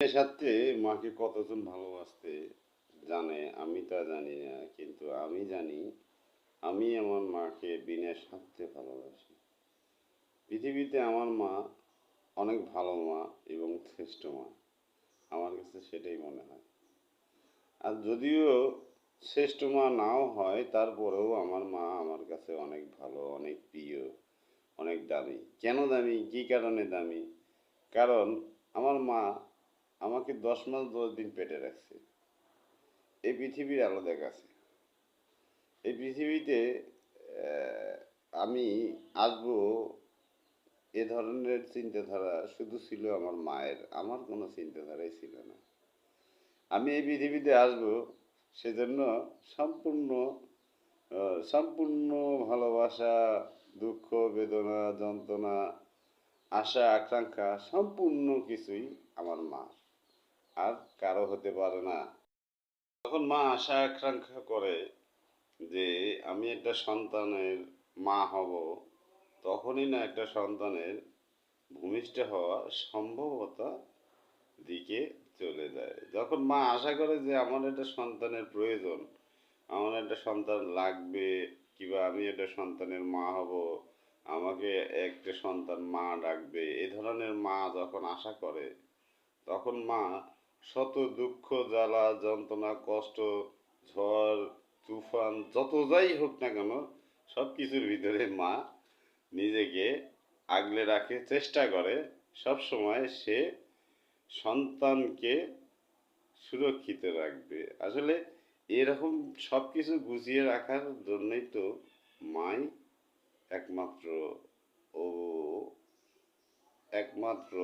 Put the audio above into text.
বিনয় স্বার্থে মাকে কতজন ভালোবাসতে জানে আমি তা জানি না, কিন্তু আমি জানি আমি আমার মাকে বিনয় স্বার্থে ভালোবাসি। পৃথিবীতে আমার মা অনেক ভালো মা এবং শ্রেষ্ঠ মা, আমার কাছে সেটাই মনে হয়। আর যদিও শ্রেষ্ঠ মা নাও হয়, তারপরেও আমার মা আমার কাছে অনেক ভালো, অনেক প্রিয়, অনেক দামি। কেন দামি, কী কারণে দামি? কারণ আমার মা আমাকে 10 মাস 10 দিন পেটে রাখছে, এই পৃথিবীর আলো দেখাচ্ছে। এই পৃথিবীতে আমি আসবো, এ ধরনের চিন্তাধারা শুধু ছিল আমার মায়ের, আমার কোনো চিন্তাধারাই ছিল না। আমি এই পৃথিবীতে আসবো সেজন্য সম্পূর্ণ সম্পূর্ণ ভালোবাসা, দুঃখ, বেদনা, যন্ত্রণা, আশা, আকাঙ্ক্ষা সম্পূর্ণ কিছুই আমার মা, আর কারো হতে পারে না। তখন মা আশা আকাঙ্ক্ষা করে যে আমি একটা সন্তানের মা হব, তখনই না একটা সন্তানের ভূমিষ্ঠ হওয়া সম্ভবতা দিকে চলে যায়। যখন মা আশা করে যে আমার একটা সন্তানের প্রয়োজন, আমার একটা সন্তান লাগবে, কিংবা আমি একটা সন্তানের মা হব, আমাকে একটা সন্তান মা ডাকবে, এ ধরনের মা যখন আশা করে, তখন মা শত দুঃখ, জ্বালা, যন্ত্রণা, কষ্ট, ঝড়, তুফান যত যাই হোক না কেন, সব কিছুর ভিতরে মা নিজেকে আগলে রাখে, চেষ্টা করে সব সময় সে সন্তানকে সুরক্ষিত রাখবে। আসলে এরকম সব কিছু গুছিয়ে রাখার জন্যই তো মাই একমাত্র ও একমাত্র